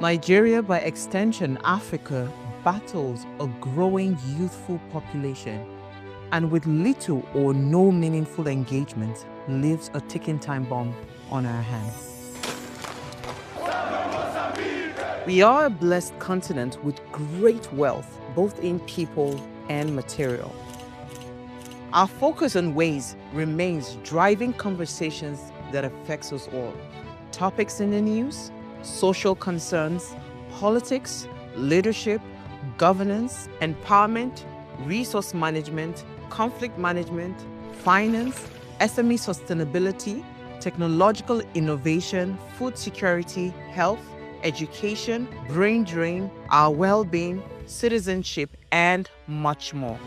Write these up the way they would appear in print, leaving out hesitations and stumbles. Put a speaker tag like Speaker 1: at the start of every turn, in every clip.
Speaker 1: Nigeria, by extension Africa, battles a growing youthful population, and with little or no meaningful engagement, leaves a ticking time bomb on our hands. We are a blessed continent with great wealth, both in people and material. Our focus on ways remains driving conversations that affects us all. Topics in the news, social concerns, politics, leadership, governance, empowerment, resource management, conflict management, finance, SME sustainability, technological innovation, food security, health, education, brain drain, our well-being, citizenship, and much more.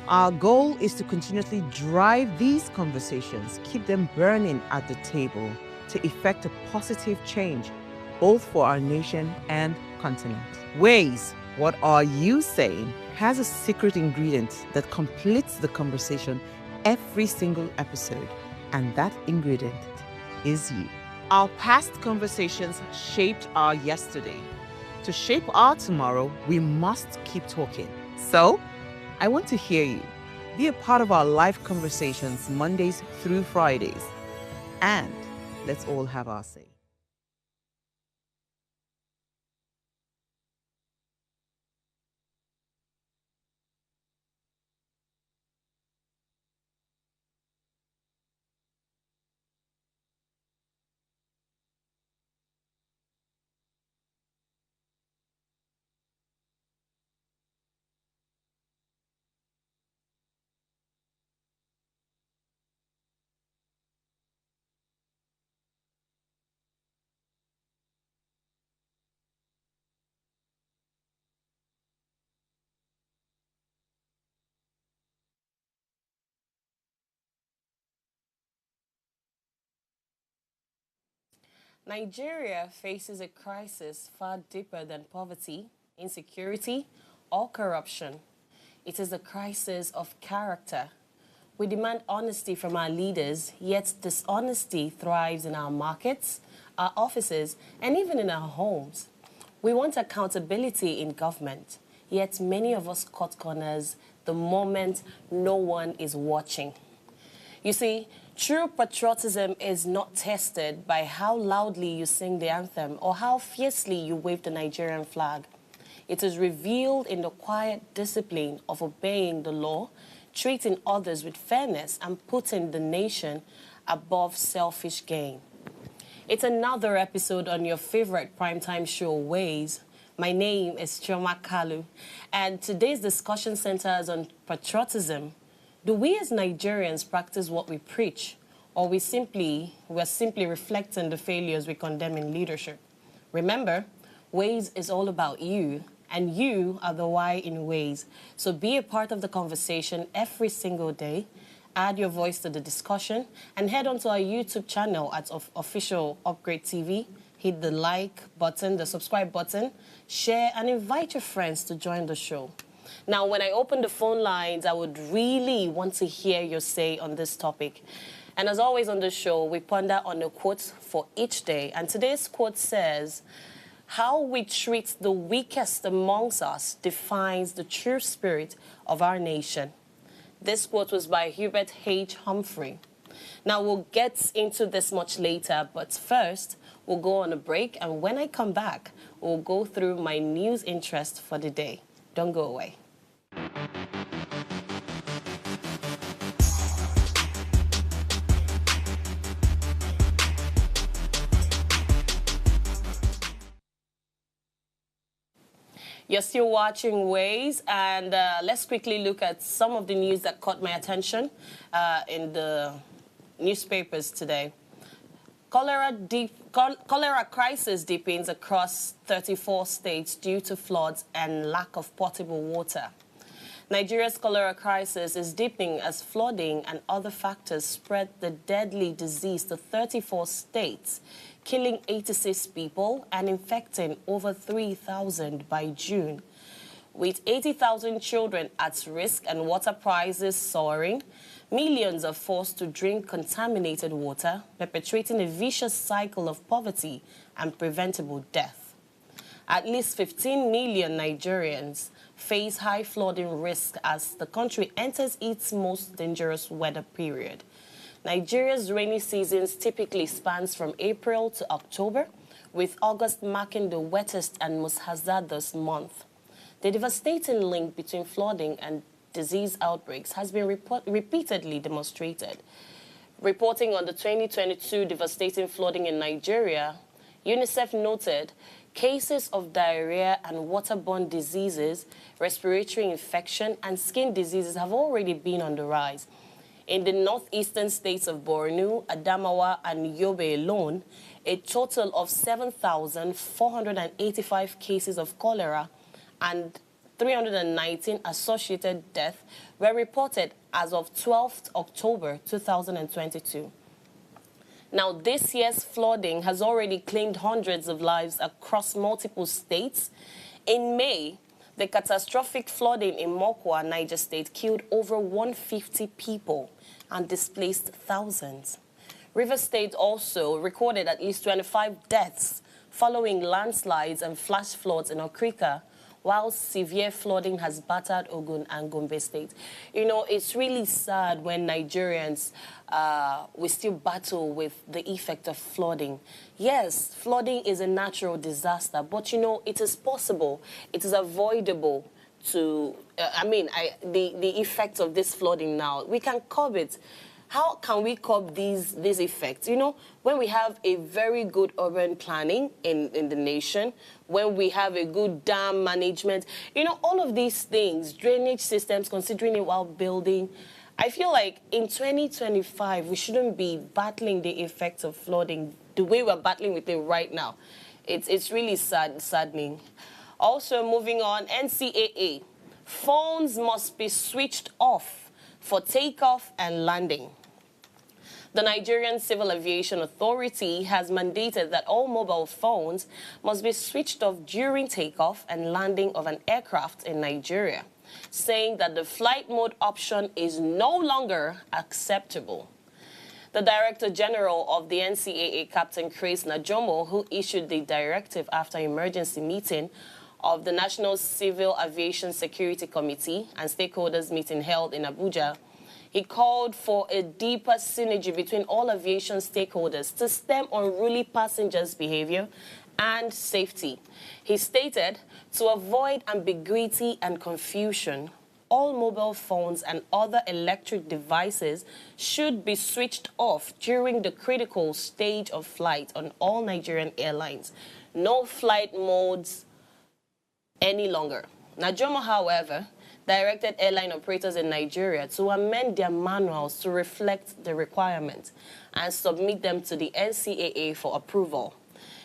Speaker 1: Our goal is to continuously drive these conversations, keep them burning at the table to effect a positive change, both for our nation and continent. Ways, what are you saying, has a secret ingredient that completes the conversation every single episode, and that ingredient is you. Our past conversations shaped our yesterday. To shape our tomorrow, we must keep talking. So, I want to hear you. Be a part of our live conversations Mondays through Fridays. And let's all have our say.
Speaker 2: Nigeria faces a crisis far deeper than poverty, insecurity, or corruption. It is a crisis of character. We demand honesty from our leaders, yet dishonesty thrives in our markets, our offices, and even in our homes. We want accountability in government, yet many of us cut corners the moment no one is watching. You see, true patriotism is not tested by how loudly you sing the anthem or how fiercely you wave the Nigerian flag. It is revealed in the quiet discipline of obeying the law, treating others with fairness, and putting the nation above selfish gain. It's another episode on your favorite primetime show, Ways. My name is Chioma Kalu, and today's discussion centers on patriotism. Do we as Nigerians practice what we preach, or we're simply reflecting the failures we condemn in leadership? Remember, Ways is all about you, and you are the why in Ways. So be a part of the conversation every single day. Add your voice to the discussion, and head onto our YouTube channel at Official Upgrade TV. Hit the like button, the subscribe button, share, and invite your friends to join the show. Now, when I open the phone lines, I would really want to hear your say on this topic. And as always on the show, we ponder on a quote for each day. And today's quote says, "How we treat the weakest amongst us defines the true spirit of our nation." This quote was by Hubert H. Humphrey. Now, we'll get into this much later, but first, we'll go on a break. And when I come back, we'll go through my news interest for the day. Don't go away. You're still watching Ways, and let's quickly look at some of the news that caught my attention in the newspapers today. Cholera crisis deepens across 34 states due to floods and lack of potable water. Nigeria's cholera crisis is deepening as flooding and other factors spread the deadly disease to 34 states, killing 86 people and infecting over 3,000 by June. With 80,000 children at risk and water prices soaring, millions are forced to drink contaminated water, perpetuating a vicious cycle of poverty and preventable death. At least 15 million Nigerians face high flooding risk as the country enters its most dangerous weather period. Nigeria's rainy seasons typically spans from April to October, with August marking the wettest and most hazardous month. The devastating link between flooding and disease outbreaks has been repeatedly demonstrated. Reporting on the 2022 devastating flooding in Nigeria, UNICEF noted cases of diarrhea and waterborne diseases, respiratory infection, and skin diseases have already been on the rise. In the northeastern states of Borno, Adamawa, and Yobe alone, a total of 7,485 cases of cholera and 319 associated deaths were reported as of 12th October 2022. Now, this year's flooding has already claimed hundreds of lives across multiple states. In May, the catastrophic flooding in Mokwa, Niger State, killed over 150 people and displaced thousands. Rivers State also recorded at least 25 deaths following landslides and flash floods in Okrika, while severe flooding has battered Ogun and Gombe State. You know, it's really sad when Nigerians, we still battle with the effect of flooding. Yes, flooding is a natural disaster, but you know, it is possible, it is avoidable to, the effects of this flooding now. We can curb it. How can we curb these effects? You know, when we have a very good urban planning in the nation, when we have a good dam management, you know, all of these things, drainage systems, considering it while building, I feel like in 2025, we shouldn't be battling the effects of flooding the way we're battling with it right now. It's really saddening. Also, moving on, NCAA, phones must be switched off for takeoff and landing. The Nigerian Civil Aviation Authority has mandated that all mobile phones must be switched off during takeoff and landing of an aircraft in Nigeria, saying that the flight mode option is no longer acceptable. The Director General of the NCAA, Captain Chris Najomo, who issued the directive after emergency meeting of the National Civil Aviation Security Committee and stakeholders meeting held in Abuja, he called for a deeper synergy between all aviation stakeholders to stem unruly passengers' behavior and safety. He stated, to avoid ambiguity and confusion, all mobile phones and other electric devices should be switched off during the critical stage of flight on all Nigerian airlines. No flight modes any longer. Najomo, however, directed airline operators in Nigeria to amend their manuals to reflect the requirements and submit them to the NCAA for approval.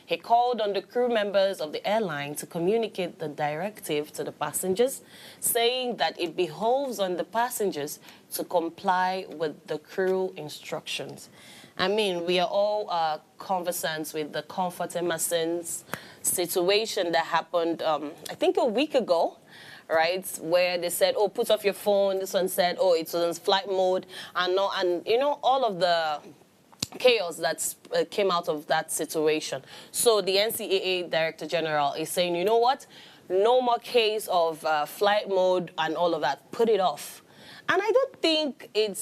Speaker 2: He called on the crew members of the airline to communicate the directive to the passengers, saying that it behoves on the passengers to comply with the crew instructions. I mean, we are all conversant with the Comfort Emerson's situation that happened, I think a week ago, right, where they said, oh, put off your phone. This one said, oh, it's on flight mode, and you know, all of the chaos that came out of that situation. So the NCAA Director General is saying, you know what, no more case of flight mode and all of that. Put it off. And I don't think it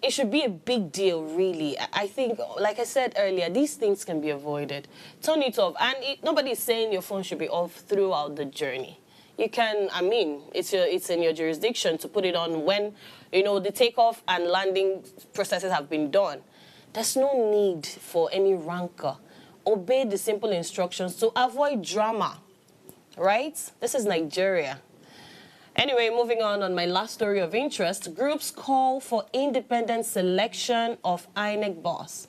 Speaker 2: should be a big deal, really. I think, like I said earlier, these things can be avoided. Turn it off. And nobody's saying your phone should be off throughout the journey. You can, I mean, it's in your jurisdiction to put it on when, you know, the takeoff and landing processes have been done. There's no need for any rancor. Obey the simple instructions to avoid drama, right? This is Nigeria. Anyway, moving on my last story of interest, groups call for independent selection of INEC boss.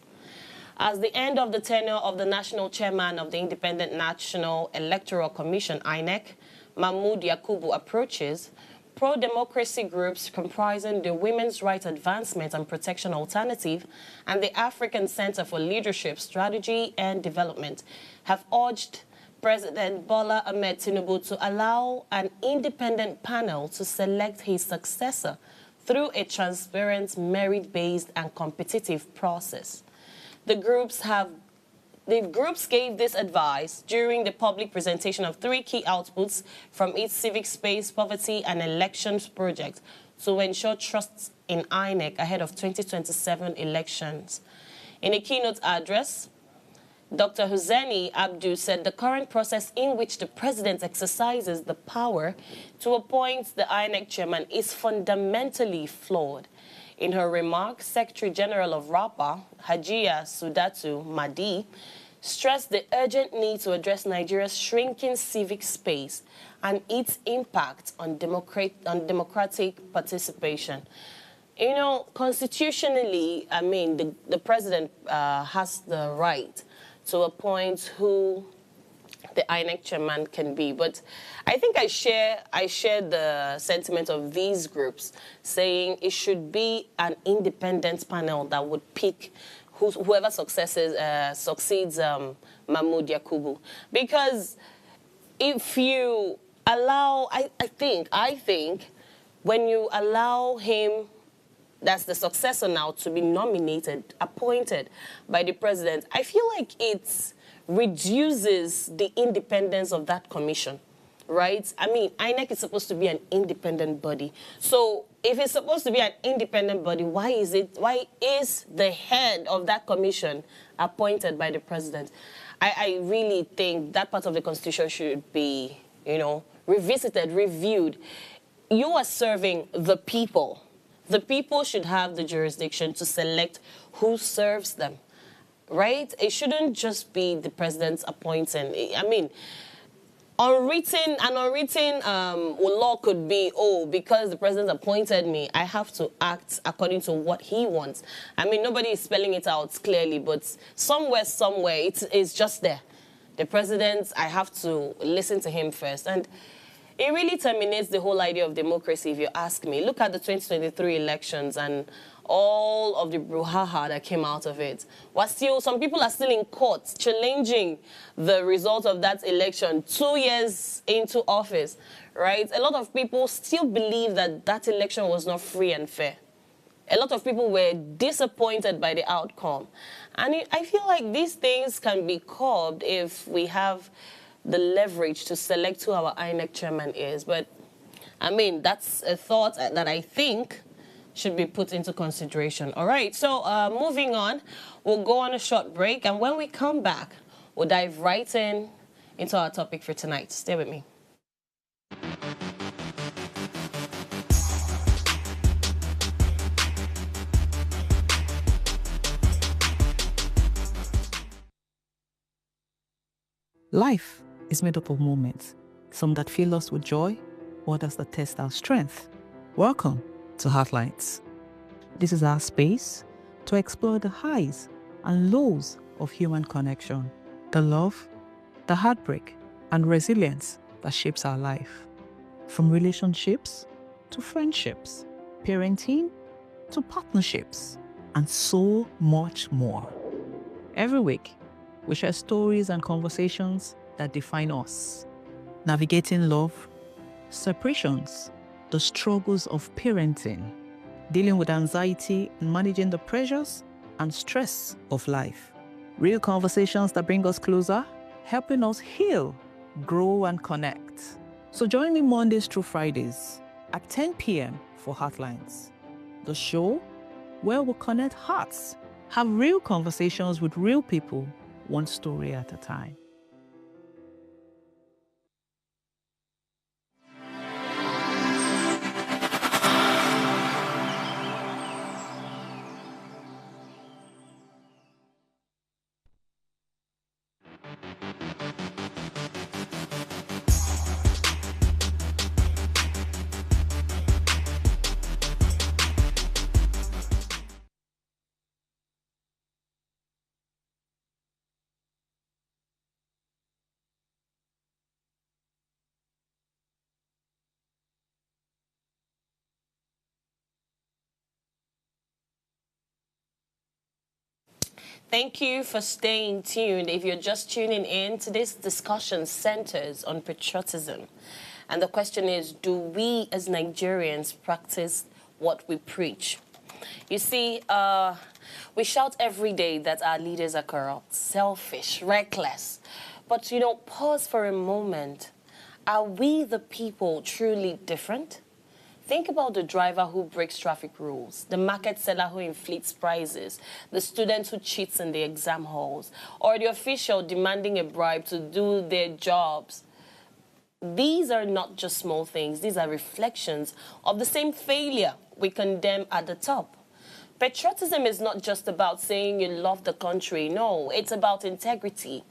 Speaker 2: As the end of the tenure of the national chairman of the Independent National Electoral Commission, INEC, Mahmoud Yakubu, approaches, pro-democracy groups comprising the Women's Rights Advancement and Protection Alternative and the African Center for Leadership, Strategy and Development have urged President Bola Ahmed Tinubu to allow an independent panel to select his successor through a transparent, merit-based and competitive process. The groups have The groups gave this advice during the public presentation of 3 key outputs from its civic space, poverty, and elections project to ensure trust in INEC ahead of 2027 elections. In a keynote address, Dr. Hussaini Abdu said the current process in which the president exercises the power to appoint the INEC chairman is fundamentally flawed. In her remarks, Secretary General of RAPA, Hajiya Sudatu Madi, stressed the urgent need to address Nigeria's shrinking civic space and its impact on democratic participation. You know, constitutionally, I mean, the president has the right to appoint who the INEC chairman can be. But I think I share the sentiment of these groups saying it should be an independent panel that would pick whoever succeeds Mahmoud Yakubu. Because if you allow, I think when you allow him, that's the successor now, to be nominated, appointed by the president, I feel like it reduces the independence of that commission, right? I mean, INEC is supposed to be an independent body. So if it's supposed to be an independent body, why is the head of that commission appointed by the president? I really think that part of the Constitution should be, you know, revisited, reviewed. You are serving the people. The people should have the jurisdiction to select who serves them, right? It shouldn't just be the president's appointing. I mean, an unwritten law could be, oh, because the president appointed me, I have to act according to what he wants. I mean, nobody is spelling it out clearly, but somewhere, it's just there. The president, I have to listen to him first. And it really terminates the whole idea of democracy, if you ask me. Look at the 2023 elections and all of the brouhaha that came out of it. Some people are still in court challenging the result of that election 2 years into office, right? A lot of people still believe that that election was not free and fair. A lot of people were disappointed by the outcome. And I feel like these things can be curbed if we have the leverage to select who our INEC chairman is. But, I mean, that's a thought that I think should be put into consideration. All right, so moving on, we'll go on a short break. And when we come back, we'll dive right into our topic for tonight. Stay with me.
Speaker 1: Life is made up of moments, some that fill us with joy, others that test our strength. Welcome to Heartlines. This is our space to explore the highs and lows of human connection, the love, the heartbreak, and resilience that shapes our life. From relationships to friendships, parenting to partnerships, and so much more. Every week, we share stories and conversations that define us, navigating love, separations, the struggles of parenting, dealing with anxiety and managing the pressures and stress of life. Real conversations that bring us closer, helping us heal, grow, and connect. So join me Mondays through Fridays at 10 p.m. for Heartlines, the show where we connect hearts, have real conversations with real people, one story at a time.
Speaker 2: Thank you for staying tuned. If you're just tuning in, today's discussion centers on patriotism. And the question is, do we as Nigerians practice what we preach? You see, We shout every day that our leaders are corrupt, selfish, reckless. But, pause for a moment. Are we the people truly different? Think about the driver who breaks traffic rules, the market seller who inflates prices, the student who cheats in the exam halls, or the official demanding a bribe to do their jobs. These are not just small things. These are reflections of the same failure we condemn at the top. Patriotism is not just about saying you love the country. No, it's about integrity.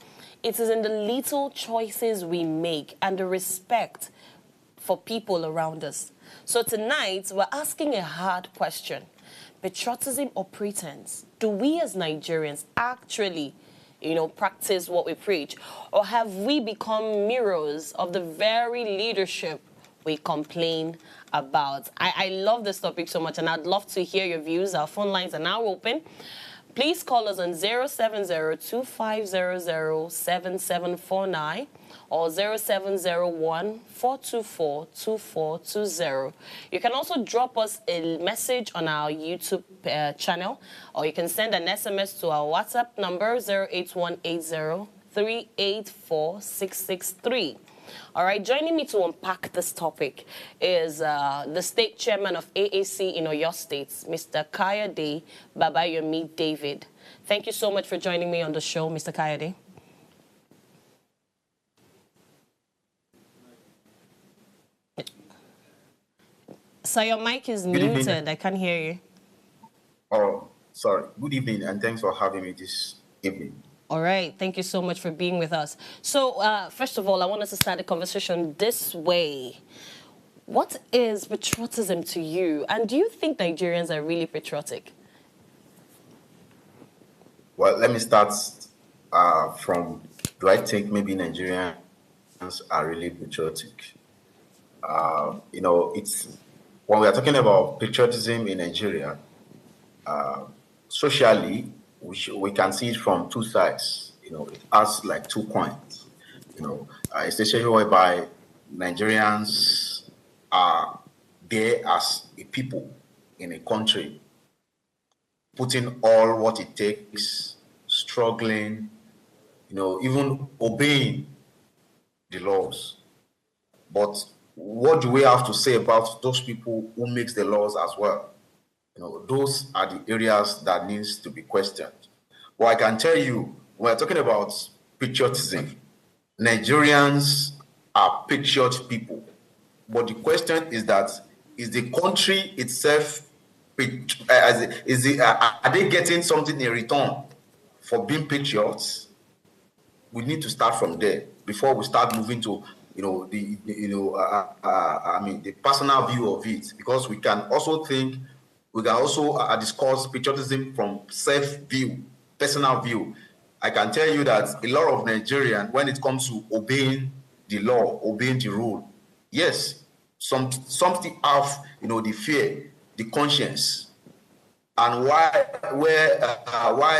Speaker 2: It is in the little choices we make and the respect for people around us. So tonight, we're asking a hard question. Patriotism or pretense? Do we as Nigerians actually, practice what we preach? Or have we become mirrors of the very leadership we complain about? I love this topic so much, and I'd love to hear your views. Our phone lines are now open. Please call us on 070-2500-7749 or 0701-424-2420. You can also drop us a message on our YouTube channel, or you can send an SMS to our WhatsApp number 08180384663. All right, joining me to unpack this topic is the state chairman of AAC in Oyo State, Mr. Kayode Babayomi David. Thank you so much for joining me on the show, Mr. Kayode. So your mic is muted. I can't hear you.
Speaker 3: Oh, sorry. Good evening, and thanks for having me this evening.
Speaker 2: All right. Thank you so much for being with us. So, first of all, I want us to start the conversation this way. What is patriotism to you? And do you think Nigerians are really patriotic?
Speaker 3: Well, let me start from, do I think maybe Nigerians are really patriotic? It's, when we are talking about patriotism in Nigeria, socially, we can see it from two sides. It has like two coins. Especially whereby Nigerians are there as a people in a country, putting all what it takes, struggling, even obeying the laws. But what do we have to say about those people who makes the laws as well? Those are the areas that needs to be questioned. Well, I can tell you, when we're talking about patriotism, Nigerians are patriot people. But the question is that, is the country itself, are they getting something in return for being patriots? We need to start from there before we start moving to the personal view of it, because we can also discuss patriotism from self-view, personal view. I can tell you that a lot of Nigerians, when it comes to obeying the law, obeying the rule, yes, something have the fear, the conscience, and why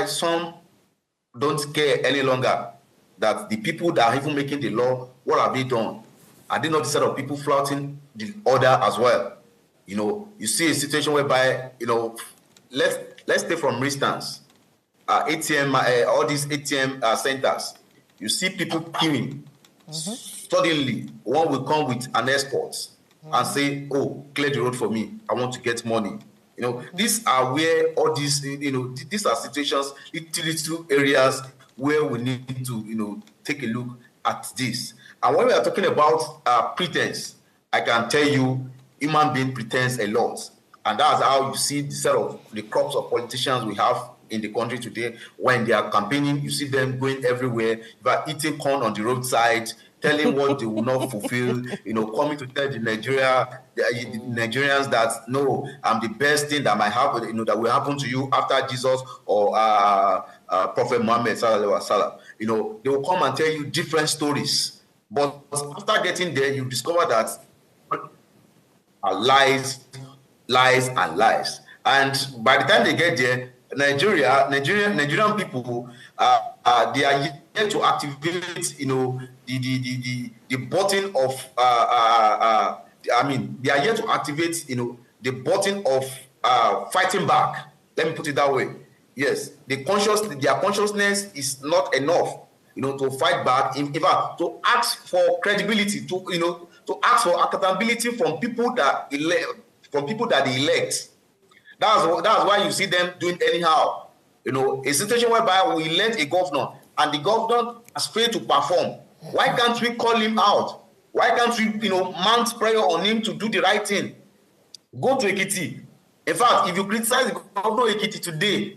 Speaker 3: some don't care any longer that the people that are even making the law, what have they done? Are they not the set of people flouting the order as well? You see a situation whereby, let's take from instance, ATM, all these ATM centers. You see people queuing. Suddenly, one will come with an escort and say, "Oh, clear the road for me. I want to get money." These are where all these, these are situations, little areas where we need to, take a look at this. And when we are talking about pretense, I can tell you, human being pretends a lot. And that's how you see the crops of politicians we have in the country today. When they are campaigning, you see them going everywhere, but eating corn on the roadside, telling what they will not fulfill, coming to tell the Nigerians that, no, I'm the best thing that might happen, that will happen to you after Jesus or Prophet Muhammad, sallallahu alaihi wasallam. They will come and tell you different stories. But after getting there, you discover that lies, and lies. And by the time they get there, Nigerian people, they are yet to activate, the button of, they are yet to activate, the button of fighting back. Let me put it that way. Yes, their consciousness is not enough, to fight back. In fact, to ask for credibility, to ask for accountability from people that they elect. That's why you see them doing anyhow. A situation whereby we elect a governor and the governor has failed to perform. Why can't we call him out? Why can't we, mount prayer on him to do the right thing? Go to Ekiti. In fact, if you criticize the governor of Ekiti today,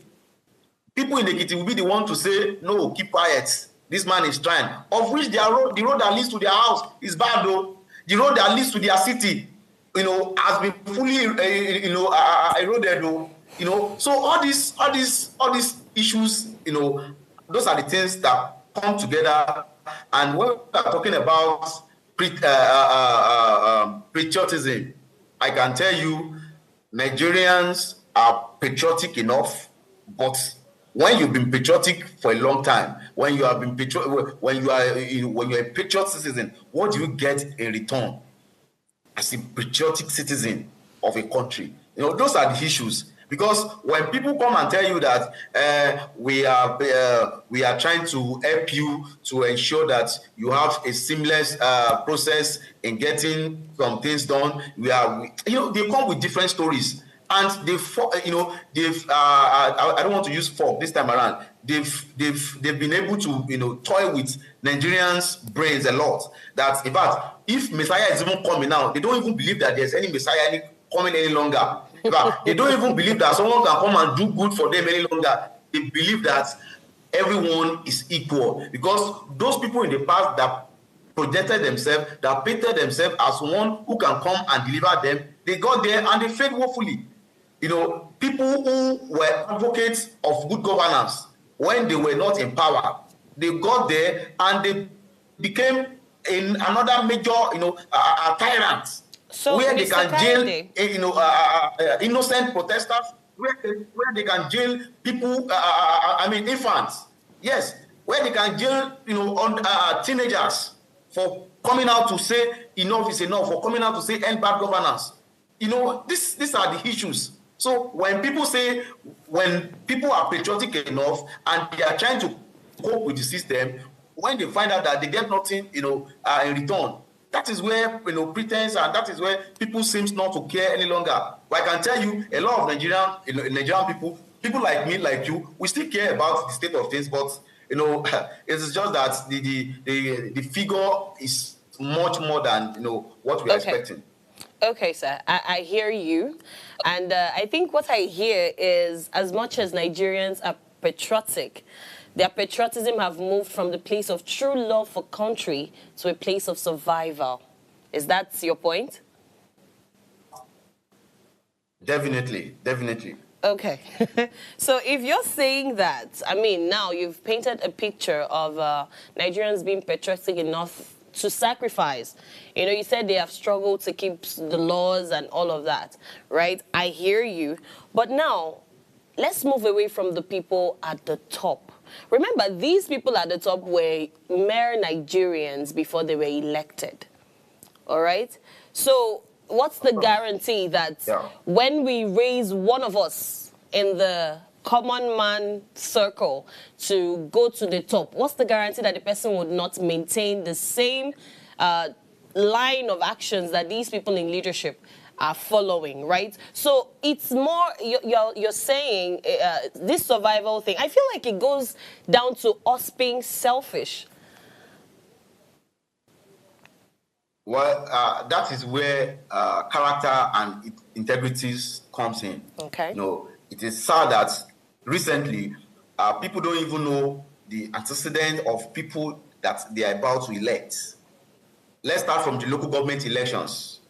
Speaker 3: people in Ekiti will be the one to say, no, keep quiet. This man is trying. Of which the road that leads to their house is bad, though. The road that leads to their city, has been fully, eroded, though. So all these issues, those are the things that come together. And when we are talking about patriotism, I can tell you, Nigerians are patriotic enough, but when you've been patriotic for a long time, when you are a patriot citizen, what do you get in return as a patriotic citizen of a country? Those are the issues. Because when people come and tell you that we are trying to help you to ensure that you have a seamless process in getting some things done, they come with different stories. And I don't want to use fork this time around. They've been able to toy with Nigerians' brains a lot. That in fact, if Messiah is even coming now, they don't even believe that there's any Messiah coming any longer. In fact, they don't even believe that someone can come and do good for them any longer. They believe that everyone is equal, because those people in the past that projected themselves, that painted themselves as one who can come and deliver them, they got there and they failed woefully. People who were advocates of good governance when they were not in power, they got there and they became another major, tyrant.
Speaker 2: So
Speaker 3: where
Speaker 2: Mr.
Speaker 3: they can
Speaker 2: Kayode,
Speaker 3: jail, innocent protesters, where they can jail people, infants. Yes, where they can jail, teenagers for coming out to say enough is enough, for coming out to say end bad governance. These are the issues. So when people are patriotic enough and they are trying to cope with the system, when they find out that they get nothing, in return, that is where pretense, and that is where people seems not to care any longer. But I can tell you, a lot of Nigerian people like me, like you, we still care about the state of things, but it's just that the figure is much more than what we are expecting.
Speaker 2: Okay, sir, I hear you. And I think what I hear is, as much as Nigerians are patriotic, their patriotism have moved from the place of true love for country to a place of survival. Is that your point?
Speaker 3: Definitely.
Speaker 2: Okay. So if you're saying that, now you've painted a picture of Nigerians being patriotic enough to sacrifice. You said they have struggled to keep the laws and all of that, right? I hear you. But now, let's move away from the people at the top. Remember, these people at the top were mere Nigerians before they were elected, all right? So what's the guarantee that when we raise one of us in the common man circle to go to the top, what's the guarantee that the person would not maintain the same line of actions that these people in leadership are following, right? So it's more, you're saying this survival thing, I feel like it goes down to us being selfish.
Speaker 3: Well, that is where character and integrities comes in.
Speaker 2: Okay.
Speaker 3: It is sad that recently people don't even know the antecedent of people that they are about to elect. Let's start from the local government elections.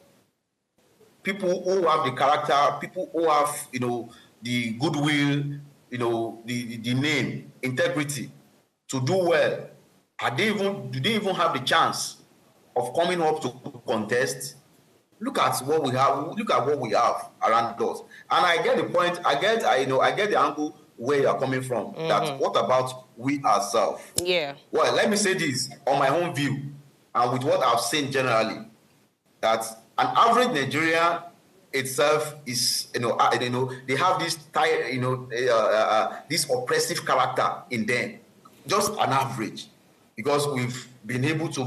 Speaker 3: People who have the character, people who have, the goodwill, the name, integrity to do well, do they even have the chance of coming up to contest? Look at what we have. Look at what we have around us. And I get the point. I get the angle where you are coming from. Mm-hmm. That what about we ourselves?
Speaker 2: Yeah.
Speaker 3: Well, let me say this on my own view, and with what I've seen generally, that an average Nigerian itself is, they have this this oppressive character in them, just an average, because we've been able to,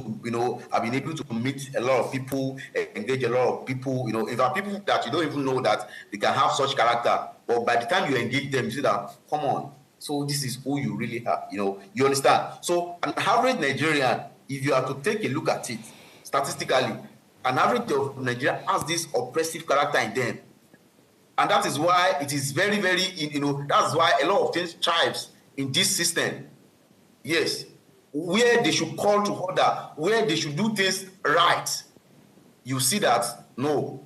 Speaker 3: I've been able to meet a lot of people, engage a lot of people, in fact, people that you don't even know that they can have such character, but by the time you engage them, you see that, come on, so this is who you really have, you understand? So an average Nigerian, if you are to take a look at it, statistically, an average of Nigeria has this oppressive character in them. And that is why it is very, very, that's why a lot of things thrives in this system. Yes. Where they should call to order, where they should do things right, you see that, no,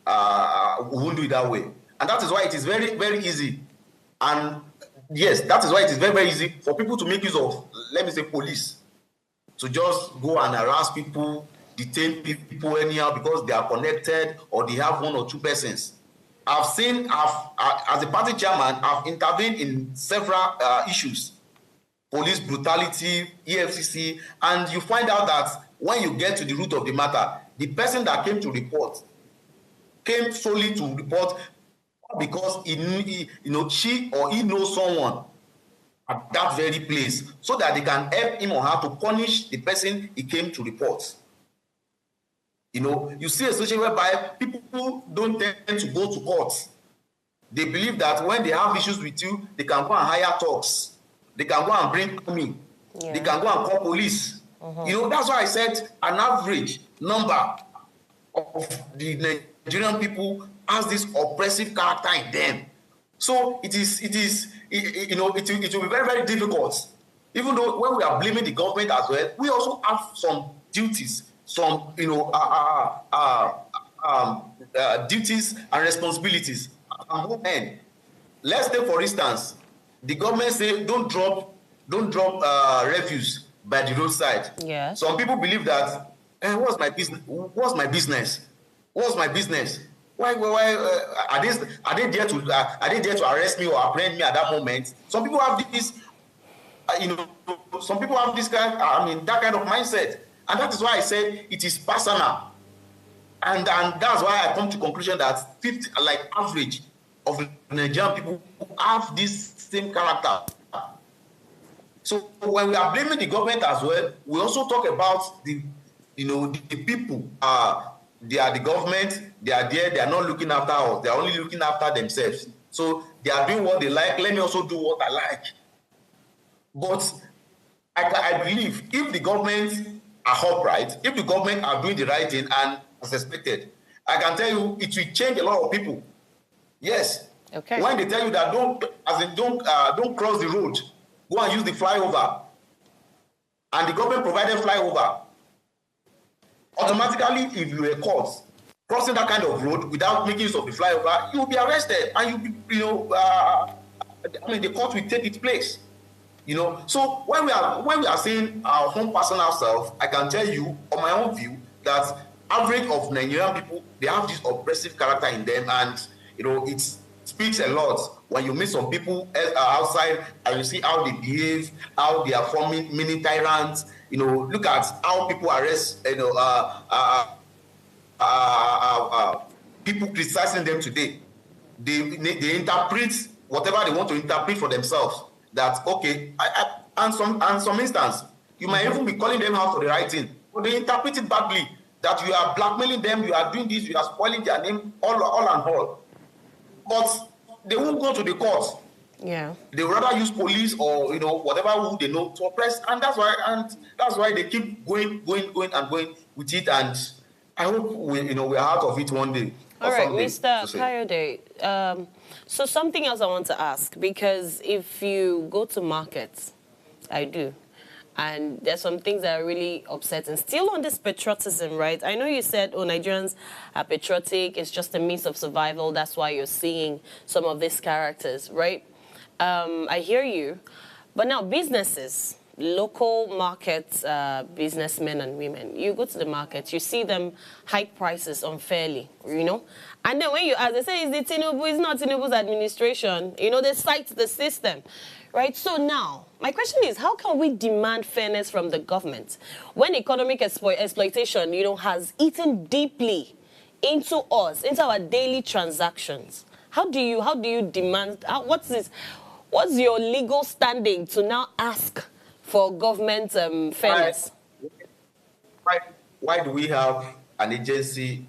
Speaker 3: we won't do it that way. And that is why it is very, very easy. And yes, that is why it is very, very easy for people to make use of, let me say, police, to just go and harass people, detain people anyhow because they are connected or they have one or two persons. As a party chairman, I've intervened in several issues. Police brutality, EFCC, and you find out that when you get to the root of the matter, the person that came to report came solely to report because she or he knows someone at that very place so that they can help him or her to punish the person he came to report. You see a situation whereby people don't tend to go to court. They believe that when they have issues with you, they can go and hire talks. They can go and bring army. Yeah. They can go and call police. That's why I said an average number of the Nigerian people has this oppressive character in them. So it will be very, very difficult. Even though when we are blaming the government as well, we also have some duties, some duties and responsibilities. And let's take, for instance, the government say don't drop refuse by the roadside.
Speaker 2: Yeah.
Speaker 3: Some people believe that what's my business? Why are they there to arrest me or apprehend me at that moment? Some people have this that kind of mindset, and that is why I said it is personal, and that's why I come to conclusion that 50, like average of Nigerian people have this same character. So when we are blaming the government as well, we also talk about the people. They are the government. They are there. They are not looking after us. They are only looking after themselves. So they are doing what they like. Let me also do what I like. But I believe if the government are upright, if the government are doing the right thing and as expected, I can tell you it will change a lot of people. Yes.
Speaker 2: Okay.
Speaker 3: When they tell you that don't cross the road, go and use the flyover, and the government provided flyover, automatically, if you were caught crossing that kind of road without making use of the flyover, you will be arrested, and the court will take its place. So when we are saying our own personal self, I can tell you, on my own view, that average of Nigerian people, they have this oppressive character in them, and it speaks a lot when you meet some people outside and you see how they behave, how they are forming mini tyrants. Look at how people arrest people criticizing them today. They interpret whatever they want to interpret for themselves. That okay, and some instance, you might even be calling them out for the right thing, but they interpret it badly. That you are blackmailing them, you are doing this, you are spoiling their name, all and all. But they won't go to the court.
Speaker 2: Yeah.
Speaker 3: They would rather use police or whatever who they know to oppress, and that's why they keep going with it. And I hope we're out of it one day.
Speaker 2: All right, Mr. Kayode. So something else I want to ask, because if you go to markets, I do, and there's some things that are really upsetting. Still on this patriotism, right? I know you said, Nigerians are patriotic. It's just a means of survival. That's why you're seeing some of these characters, right? I hear you. But now businesses, local markets, businessmen and women, you go to the market, you see them hike prices unfairly, And then when you ask, they say, it's not Tinubu's administration. They cite the system. Right? So now, my question is, how can we demand fairness from the government when economic exploitation, has eaten deeply into us, into our daily transactions? How do you demand? What's your legal standing to now ask for government fairness?
Speaker 3: Why, why do we have an agency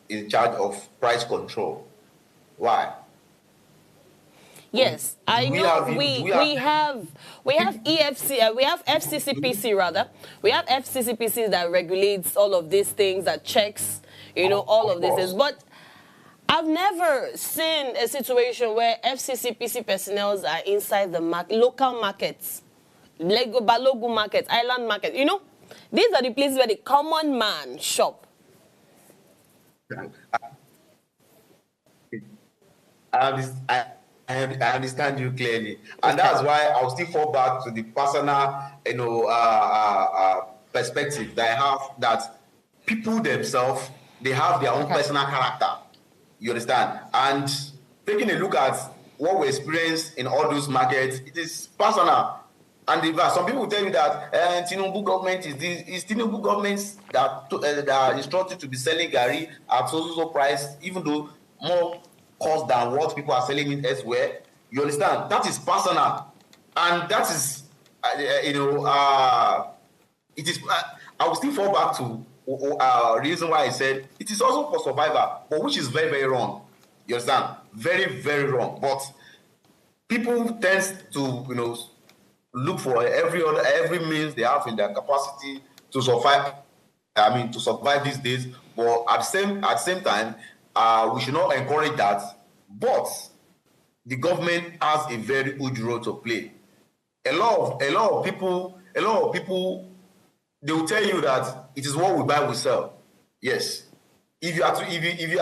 Speaker 3: in charge of price control? Why?
Speaker 2: Yes, I know we have EFC, we have FCCPC rather. We have FCCPC that regulates all of these things, that checks, all of this. But I've never seen a situation where FCCPC personnel are inside the local markets, Balogu markets, island markets. These are the places where the common man shop.
Speaker 3: I understand you clearly, and that's why I'll still fall back to the personal, perspective that I have. That people themselves, they have their own personal character. You understand? And taking a look at what we experience in all those markets, it is personal. And some people will tell you that Tinubu government is Tinubu government that instructed to be selling Gary at so price, even though more cost than what people are selling it elsewhere. You understand? That is personal, and that is, it is. I will still fall back to reason why I said it is also for survival, but which is very, very wrong. You understand? Very, very wrong. But people tend to, look for every means they have in their capacity to survive. To survive these days. But at the same time, we should not encourage that. But the government has a very huge role to play. A lot of people, they will tell you that it is what we buy, we sell. Yes. If you are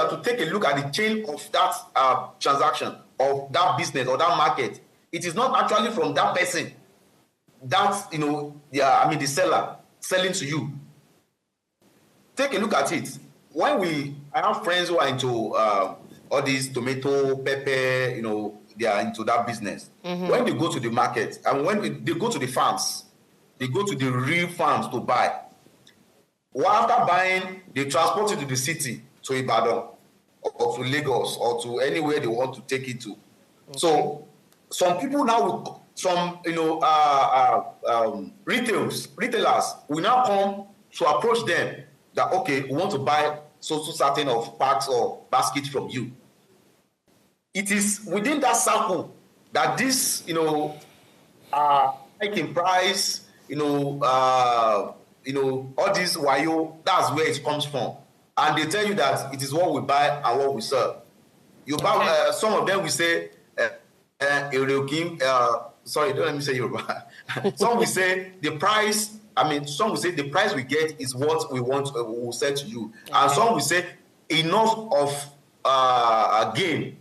Speaker 3: to take a look at the chain of that transaction, of that business or that market, it is not actually from that person. That's the seller selling to you. Take a look at it. I have friends who are into all these tomato, pepper, they are into that business. Mm-hmm. When they go to the market and when they go to the farms, they go to the real farms to buy. Well, after buying, they transport it to the city, to Ibadan, or to Lagos, or to anywhere they want to take it to. Okay. So some people now, retailers will now come to approach them that, okay, we want to buy so certain of packs or baskets from you. It is within that circle that this, hike in price, all this wayo, that's where it comes from. And they tell you that it is what we buy and what we sell. You buy, some of them will say, sorry, don't let me say Yoruba. Some will say the price, some will say the price we get is what we want, we will sell to you. Okay. And some will say enough of gain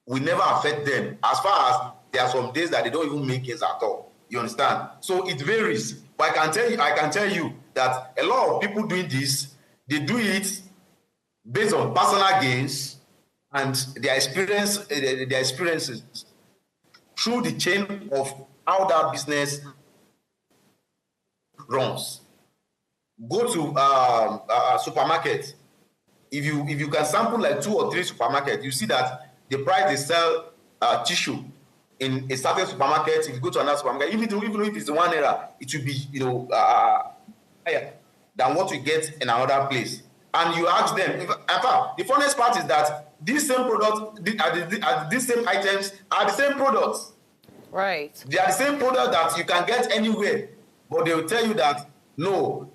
Speaker 3: will never affect them, as far as there are some days that they don't even make it at all. You understand? So it varies. But I can tell you that a lot of people doing this, they do it based on personal gains and their experiences through the chain of how that business runs. Go to a supermarket. If you can sample like 2 or 3 supermarkets, you see that the price they sell tissue in a certain supermarket, if you go to another supermarket, even if it's 1 naira, it will be higher than what we get in another place. And you ask them, in fact, the funniest part is that these same products, these same items are the same products.
Speaker 2: Right.
Speaker 3: They are the same product that you can get anywhere, but they will tell you that no,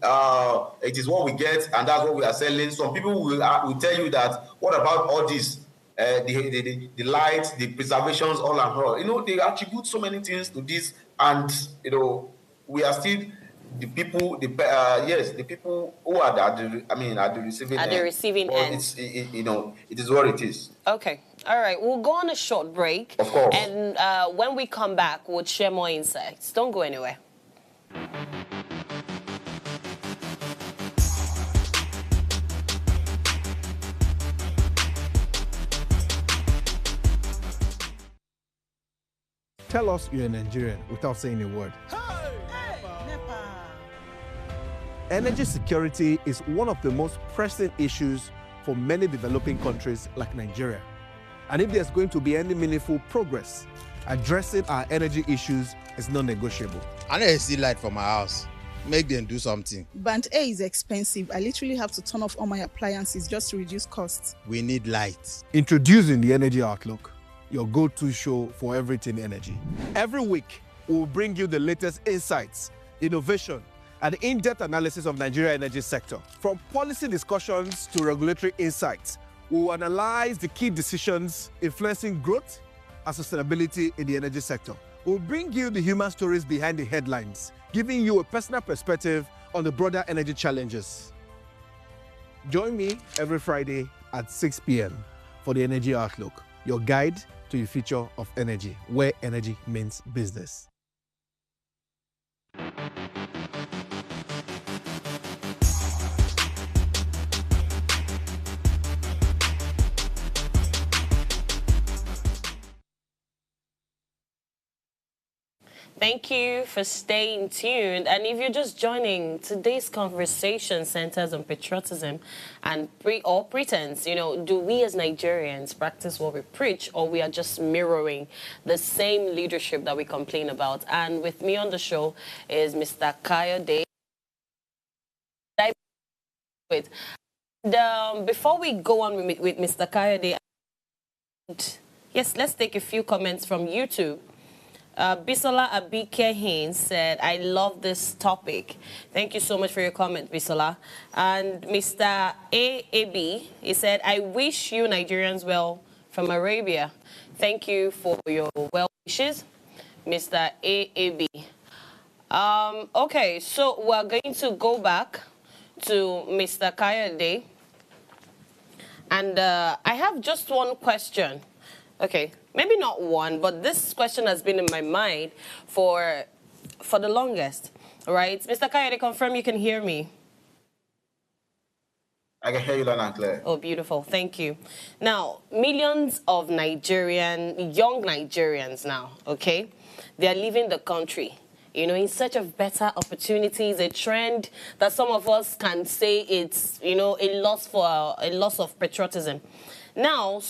Speaker 3: it is what we get and that's what we are selling. Some people will tell you that what about all this, the lights, the preservations, all and all. They attribute so many things to this, and we are still the people. The people who are at the receiving end. At the receiving end. It is what it is.
Speaker 2: Okay. All right. We'll go on a short break.
Speaker 3: Of course.
Speaker 2: And when we come back, we'll share more insights. Don't go anywhere.
Speaker 4: Tell us you're a Nigerian without saying a word. Energy security is one of the most pressing issues for many developing countries like Nigeria. And if there's going to be any meaningful progress, addressing our energy issues is non-negotiable.
Speaker 5: I need to see light for my house. Make them do something.
Speaker 6: Band A is expensive. I literally have to turn off all my appliances just to reduce costs.
Speaker 5: We need light.
Speaker 4: Introducing the Energy Outlook, your go-to show for everything energy. Every week, we'll bring you the latest insights, innovation, and in-depth analysis of Nigeria's energy sector. From policy discussions to regulatory insights, we will analyze the key decisions influencing growth and sustainability in the energy sector. We'll bring you the human stories behind the headlines, giving you a personal perspective on the broader energy challenges. Join me every Friday at 6 p.m. for the Energy Outlook, your guide to the future of energy, where energy means business.
Speaker 2: Thank you for staying tuned. And if you're just joining, today's conversation centers on patriotism and pretense. You know, do we as Nigerians practice what we preach, or we are just mirroring the same leadership that we complain about? And with me on the show is Mr. Kayode. Before we go on with Mr. Kayode, yes, let's take a few comments from YouTube. Bisola Abike Haynes said, I love this topic. Thank you so much for your comment, Bisola. And Mr. AAB, he said, I wish you Nigerians well from Arabia. Thank you for your well wishes, Mr. AAB. Okay, so we're going to go back to Mr. Kayode. And I have just one question. Okay, maybe not one, but this question has been in my mind for the longest, right? Mr. Kayode, confirm you can hear me.
Speaker 3: I can hear you loud and clear.
Speaker 2: Oh, beautiful. Thank you. Now, millions of young Nigerians now, okay, they are leaving the country, you know, in search of better opportunities, a trend that some of us can say it's, you know, a loss of patriotism. Now,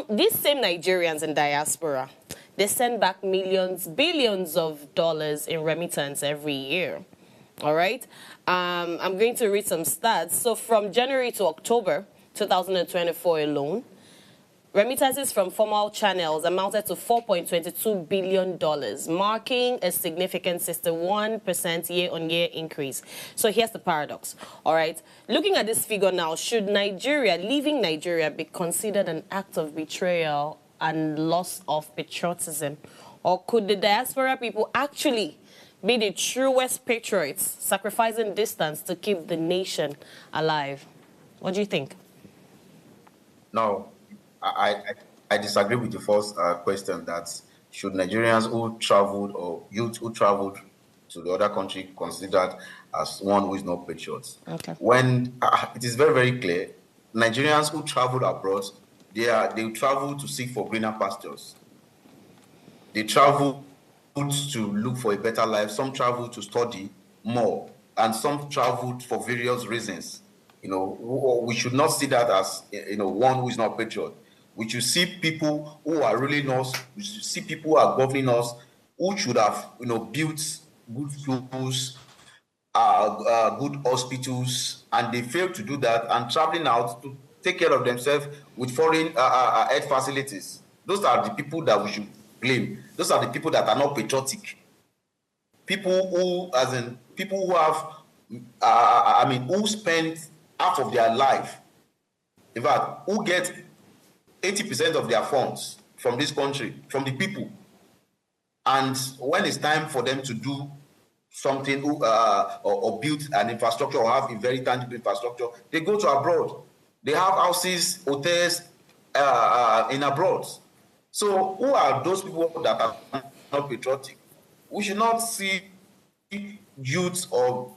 Speaker 2: these same Nigerians in diaspora, they send back millions, billions of dollars in remittance every year. All right? I'm going to read some stats. So from January to October 2024 alone, remittances from formal channels amounted to $4.22 billion, marking a significant 61% year-on-year increase. So here's the paradox, all right? Looking at this figure now, should leaving Nigeria be considered an act of betrayal and loss of patriotism? Or could the diaspora people actually be the truest patriots, sacrificing distance to keep the nation alive? What do you think?
Speaker 3: No. I disagree with the first question that should Nigerians who traveled or youth who traveled to the other country considered as one who is not patriots. Okay. When it is very, very clear, Nigerians who traveled abroad, they travel to seek for greener pastures. They travel to look for a better life. Some travel to study more, and some traveled for various reasons. You know, we should not see that as, you know, one who is not patriot. We should see people who are ruling us. We should see people who are governing us, who should have, you know, built good schools, good hospitals, and they failed to do that and traveling out to take care of themselves with foreign health facilities. Those are the people that we should blame. Those are the people that are not patriotic. People who have, who spend half of their life, in fact, who get 80% of their funds from this country, from the people. And when it's time for them to do something or build an infrastructure or have a very tangible infrastructure, they go to abroad. They have houses, hotels in abroad. So who are those people that are not patriotic? We should not see youths or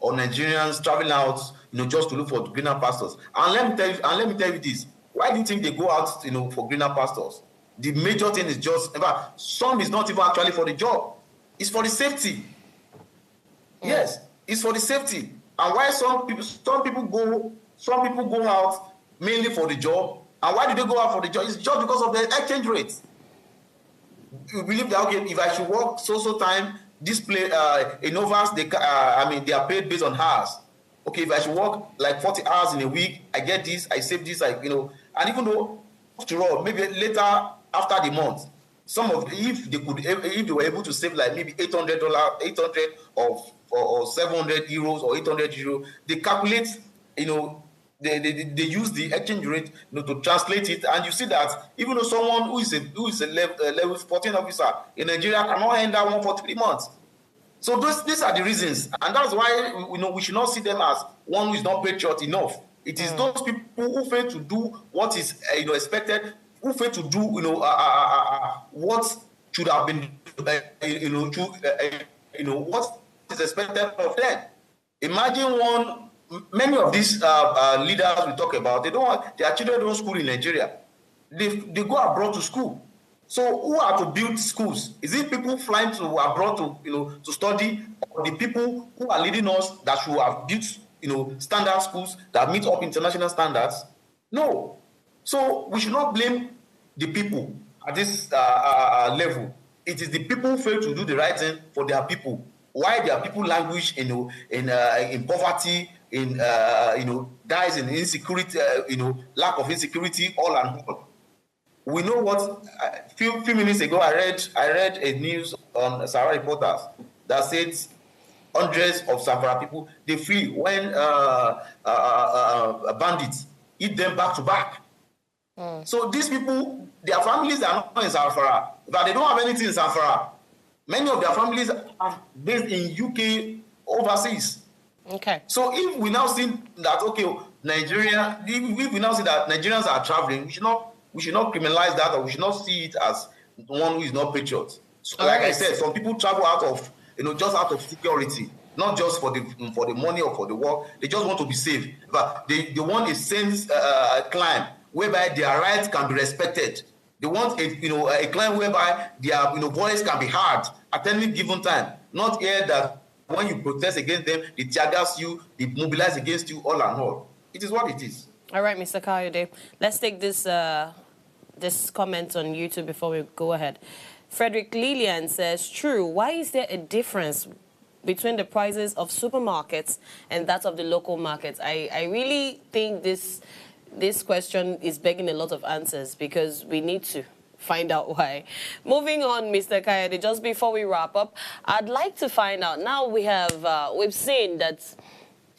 Speaker 3: Nigerians traveling out, you know, just to look for greener pastures. And let me tell you this. Why do you think they go out, you know, for greener pastures? The major thing is just, in fact, some is not even actually for the job. It's for the safety. Yes, it's for the safety. And why some people go Some people go out mainly for the job. And why do they go out for the job? It's just because of the exchange rate. You believe that, okay, if I should work so time, this play in overs, they are paid based on hours. Okay, if I should work like 40 hours in a week, I get this, I save this, and even though after all, maybe later after the month, if they were able to save like maybe $800, 800 or 700 euros or 800 euros, they calculate, they use the exchange rate, to translate it, and you see that even though someone who is a level 14 officer in Nigeria cannot earn that one for 3 months. So these are the reasons, and that's why we should not see them as one who is not patriot enough. It is those people who fail to do what is expected, who fail to do what should have been what is expected of them. Imagine many of these leaders we talk about, their children don't school in Nigeria. They go abroad to school. So who are to build schools? Is it people flying to abroad to study, or the people who are leading us that should have built standard schools that meet up international standards? No. So we should not blame the people at this level. It is the people who fail to do the right thing for their people. Why their people languish in poverty, dies in insecurity, lack of insecurity, all and all. We know what. Few minutes ago, I read a news on Sahara Reporters that said hundreds of Zamfara people, they flee when bandits eat them back to back. So these people, their families are not in Zamfara, but they don't have anything in Zamfara. Many of their families are based in UK, overseas.
Speaker 2: Okay. So
Speaker 3: if we now see that, okay, if we now see that Nigerians are traveling, we should not criminalize that, or we should not see it as one who is not patriot. So, like I said, some people travel out of, just out of security, not just for the money or for the work. They just want to be safe. But they want a sense climb whereby their rights can be respected. They want a climb whereby their voice can be heard at any given time. Not here that when you protest against them, they tear gas you, they mobilize against you, all and all. It is what it is.
Speaker 2: All right, Mr. Kayode. Let's take this comment on YouTube before we go ahead. Frederick Lillian says, true, why is there a difference between the prices of supermarkets and that of the local markets? I really think this question is begging a lot of answers, because we need to find out why. Moving on, Mr. Kayode, just before we wrap up, I'd like to find out, now we've seen that,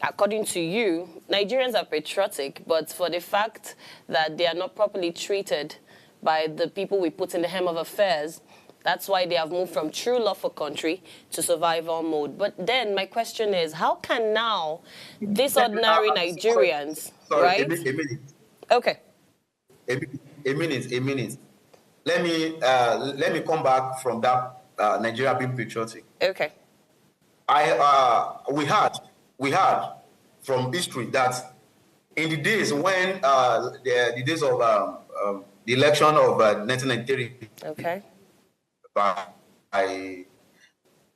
Speaker 2: according to you, Nigerians are patriotic, but for the fact that they are not properly treated by the people we put in the helm of affairs, that's why they have moved from true love for country to survival mode. But then my question is, how can now these ordinary Nigerians, right?
Speaker 3: A minute.
Speaker 2: Okay.
Speaker 3: A minute. Let me come back from that Nigeria being patriotic.
Speaker 2: Okay.
Speaker 3: We had from history that in the days when the days of the election of 1993,
Speaker 2: okay,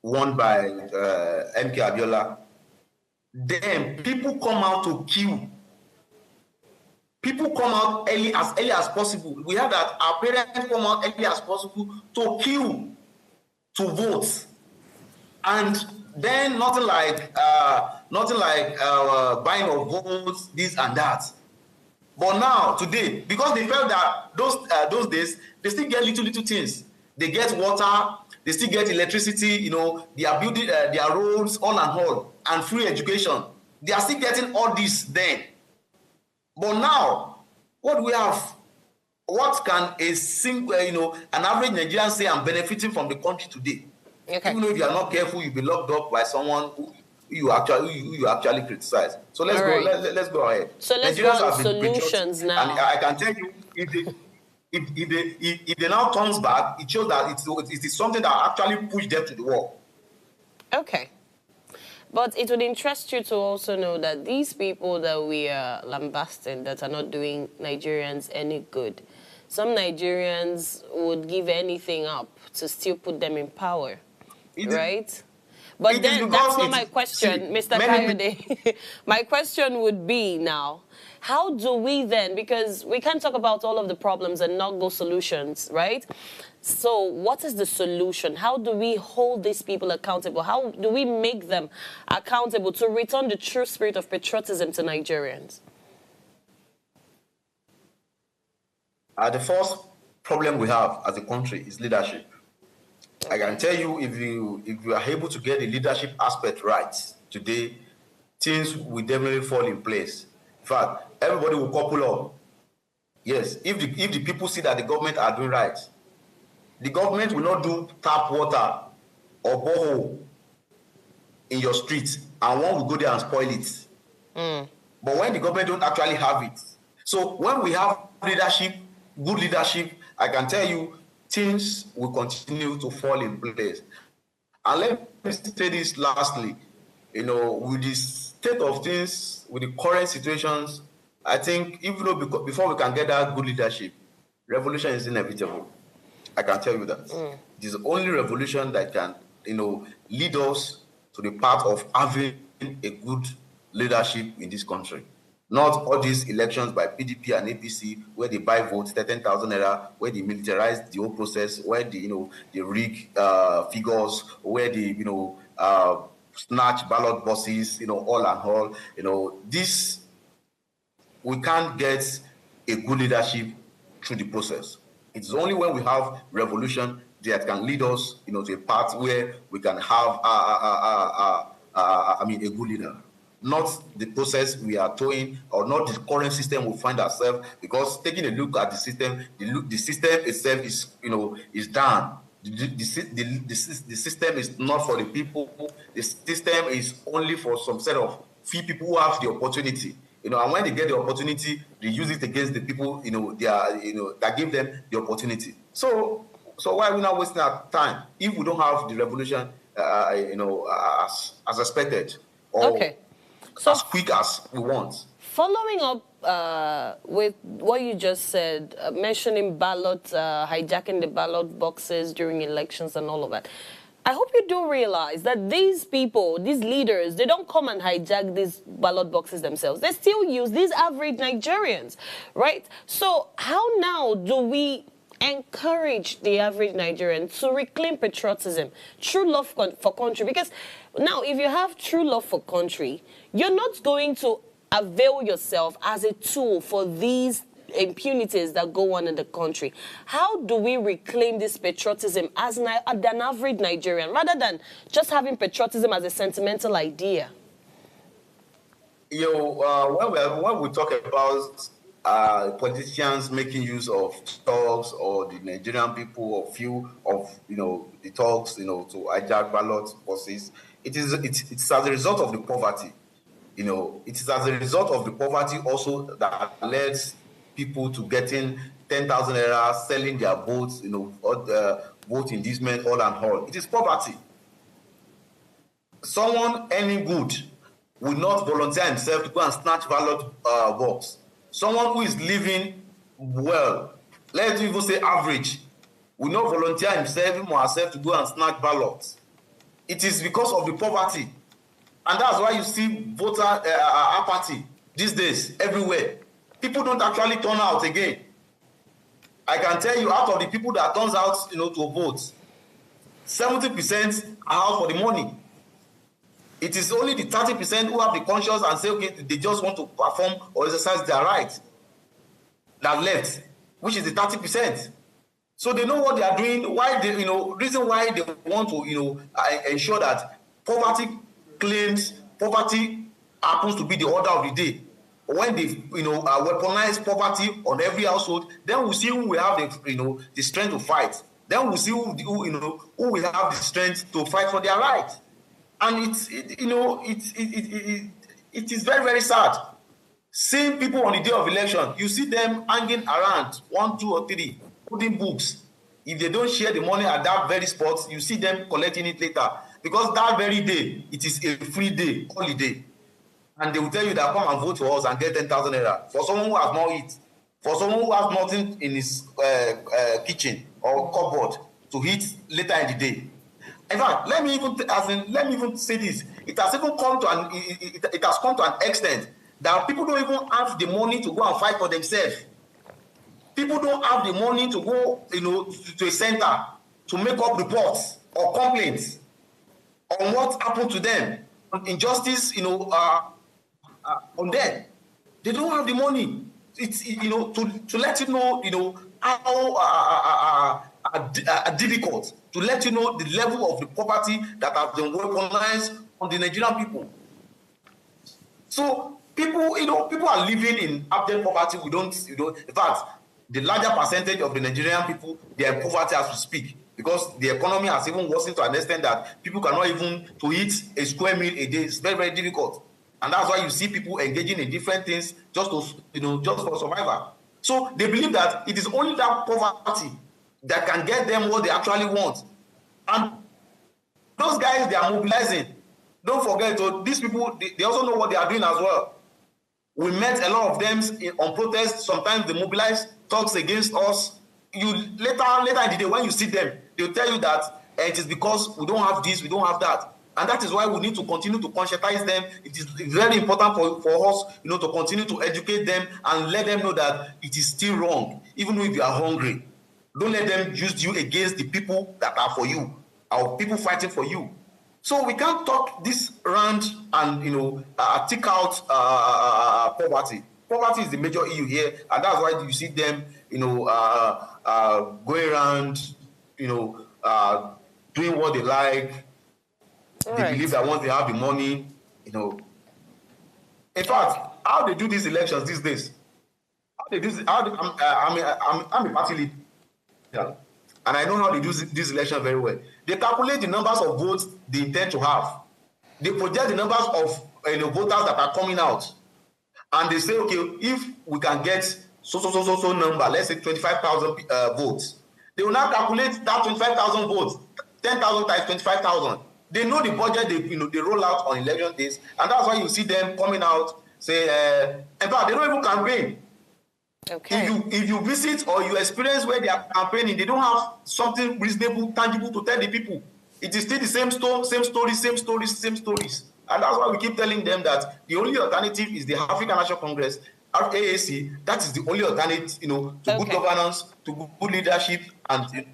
Speaker 3: won by MK Abiola, then people come out to queue. People come out early as possible. We have that our parents come out early as possible to queue to vote, and then nothing like buying of votes, this and that. But now today, because they felt that those days they still get little things. They get water, they still get electricity. They are building their roads, all and all, and free education. They are still getting all this then. But now, what do we have? What can a single, an average Nigerian say, I'm benefiting from the country today? Okay. Even if you are not careful, you'll be locked up by someone who you actually criticize. So let's go. Let's go ahead.
Speaker 2: So let's go on solutions now.
Speaker 3: And I can tell you, if they now turns back, it shows that it is something that actually pushed them to the wall.
Speaker 2: Okay. But it would interest you to also know that these people that we are lambasting that are not doing Nigerians any good, some Nigerians would give anything up to still put them in power, right? But
Speaker 3: It is
Speaker 2: then
Speaker 3: because
Speaker 2: that's not my question, Mr. Kayode. My question would be now, how do we then, because we can't talk about all of the problems and not go solutions, right? So what is the solution? How do we hold these people accountable? How do we make them accountable to return the true spirit of patriotism to Nigerians?
Speaker 3: The first problem we have as a country is leadership. I can tell you, if you are able to get the leadership aspect right today, things will definitely fall in place. In fact, everybody will couple up. Yes, if the people see that the government are doing right, the government will not do tap water or borehole in your street, and one will go there and spoil it. But when the government don't actually have it, so when we have leadership, good leadership, I can tell you, things will continue to fall in place. And let me say this lastly, with the state of things, with the current situations, I think even though before we can get that good leadership, revolution is inevitable. I can tell you that. It is the only revolution that can, lead us to the path of having a good leadership in this country. Not all these elections by PDP and APC where they buy votes, 13,000 naira, where they militarize the whole process, where they rig figures, where they snatch ballot boxes, all and all. This, we can't get a good leadership through the process. It's only when we have revolution that can lead us, to a path where we can have a good leader. Not the process we are towing, or not the current system we find ourselves. Because taking a look at the system, the system itself is done. The system is not for the people. The system is only for some set of few people who have the opportunity. And when they get the opportunity, they use it against the people, that give them the opportunity. So why are we not wasting our time if we don't have the revolution, as expected, or as quick as we want?
Speaker 2: Following up with what you just said, mentioning hijacking the ballot boxes during elections and all of that, I hope you do realize that these people, these leaders, they don't come and hijack these ballot boxes themselves. They still use these average Nigerians, right? So how now do we encourage the average Nigerian to reclaim patriotism, true love for country? Because now, if you have true love for country, you're not going to avail yourself as a tool for these impunities that go on in the country. How do we reclaim this patriotism as an average Nigerian, rather than just having patriotism as a sentimental idea?
Speaker 3: When we talk about politicians making use of thugs, or the Nigerian people, or few of the thugs, to hijack ballot boxes, it's as a result of the poverty. It is as a result of the poverty also that leads people to getting 10,000 naira, selling their votes, vote inducement, all and all. It is poverty. Someone earning good will not volunteer himself to go and snatch ballot box. Someone who is living well, let's even say average, will not volunteer himself or herself to go and snatch ballots. It is because of the poverty. And that's why you see voter apathy these days everywhere. People don't actually turn out again. I can tell you, out of the people that turns out, to vote, 70% are out for the money. It is only the 30% who have the conscience and say, okay, they just want to perform or exercise their right, that left, which is the 30%. So they know what they are doing. Why they, reason why they want to, ensure that poverty happens to be the order of the day. When they, weaponize poverty on every household, then we'll see who will have the strength to fight. Then we'll see who will have the strength to fight for their rights. And it is very, very sad. Seeing people on the day of election, you see them hanging around 1, 2, or 3, putting books. If they don't share the money at that very spot, you see them collecting it later. Because that very day, it is a free day, holiday. And they will tell you that come and vote for us and get 10,000 naira. For someone who has not eat, for someone who has nothing in his kitchen or cupboard to eat later in the day. In fact, let me even say this. It has even come to it has come to an extent that people don't even have the money to go and fight for themselves. People don't have the money to go, to a center to make up reports or complaints on what happened to them, on injustice, on them. They don't have the money. It's to let you know, how difficult, to let you know the level of the poverty that has been weaponized on the Nigerian people. So people are living in abject poverty. We don't, in fact, the larger percentage of the Nigerian people, they are in poverty as we speak, because the economy has even worsened to an extent that people cannot even to eat a square meal a day. It's very, very difficult. And that's why you see people engaging in different things just to, just for survival. So they believe that it is only that poverty that can get them what they actually want. And those guys, they are mobilizing. Don't forget, these people, they also know what they are doing as well. We met a lot of them on protest. Sometimes they mobilize, talks against us. You later in the day, when you see them, they'll tell you that it is because we don't have this, we don't have that. And that is why we need to continue to conscientize them. It is very important for us, to continue to educate them and let them know that it is still wrong, even if you are hungry. Don't let them use you against the people that are for you, or people fighting for you. So we can't talk this round and take out poverty. Poverty is the major issue here, and that's why you see them, going around, doing what they like. They believe that once they have the money, In fact, how they do these elections these days? I'm a party leader, and I know how they do this election very well. They calculate the numbers of votes they intend to have. They project the numbers of voters that are coming out, and they say, okay, if we can get so number, let's say 25,000 votes, they will now calculate that 25,000 votes, 10,000 times 25,000. They know the budget they roll out on election days, and that's why you see them coming out say, in fact, they don't even campaign.
Speaker 2: Okay.
Speaker 3: If you visit or you experience where they are campaigning, they don't have something reasonable, tangible to tell the people. It is still the same stories. And that's why we keep telling them that the only alternative is the African National Congress, AAC. That is the only alternative, to good governance, to good leadership, and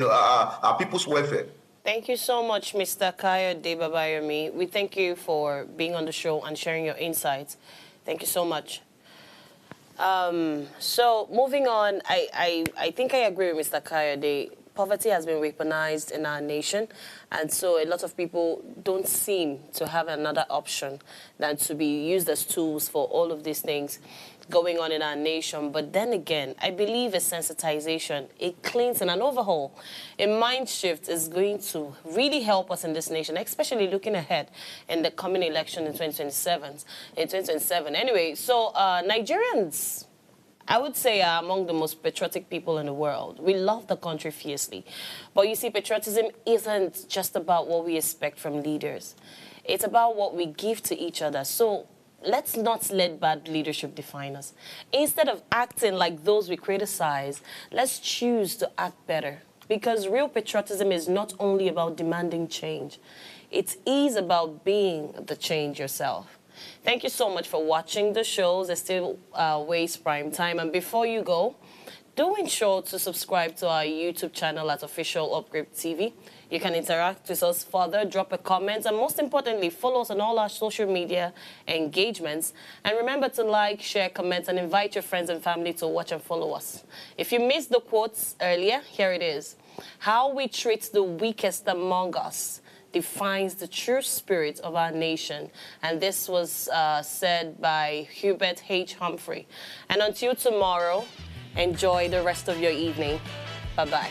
Speaker 3: our people's welfare.
Speaker 2: Thank you so much, Mr. Kayode Babayomi. We thank you for being on the show and sharing your insights. Thank you so much. So moving on, I think I agree with Mr. Kayode. Poverty has been weaponized in our nation, and so a lot of people don't seem to have another option than to be used as tools for all of these things going on in our nation. But then again, I believe a sensitization, a cleansing, an overhaul, a mind shift is going to really help us in this nation, especially looking ahead in the coming election in 2027. Anyway, so Nigerians, I would say, are among the most patriotic people in the world. We love the country fiercely. But you see, patriotism isn't just about what we expect from leaders. It's about what we give to each other. So let's not let bad leadership define us. Instead of acting like those we criticize, let's choose to act better. Because real patriotism is not only about demanding change. It is about being the change yourself. Thank you so much for watching the shows. There's still ways prime time. And before you go, do ensure to subscribe to our YouTube channel at Official Upgrade TV. You can interact with us further, drop a comment, and most importantly, follow us on all our social media engagements. And remember to like, share, comment, and invite your friends and family to watch and follow us. If you missed the quotes earlier, here it is. How we treat the weakest among us defines the true spirit of our nation. And this was said by Hubert H. Humphrey. And until tomorrow, enjoy the rest of your evening. Bye-bye.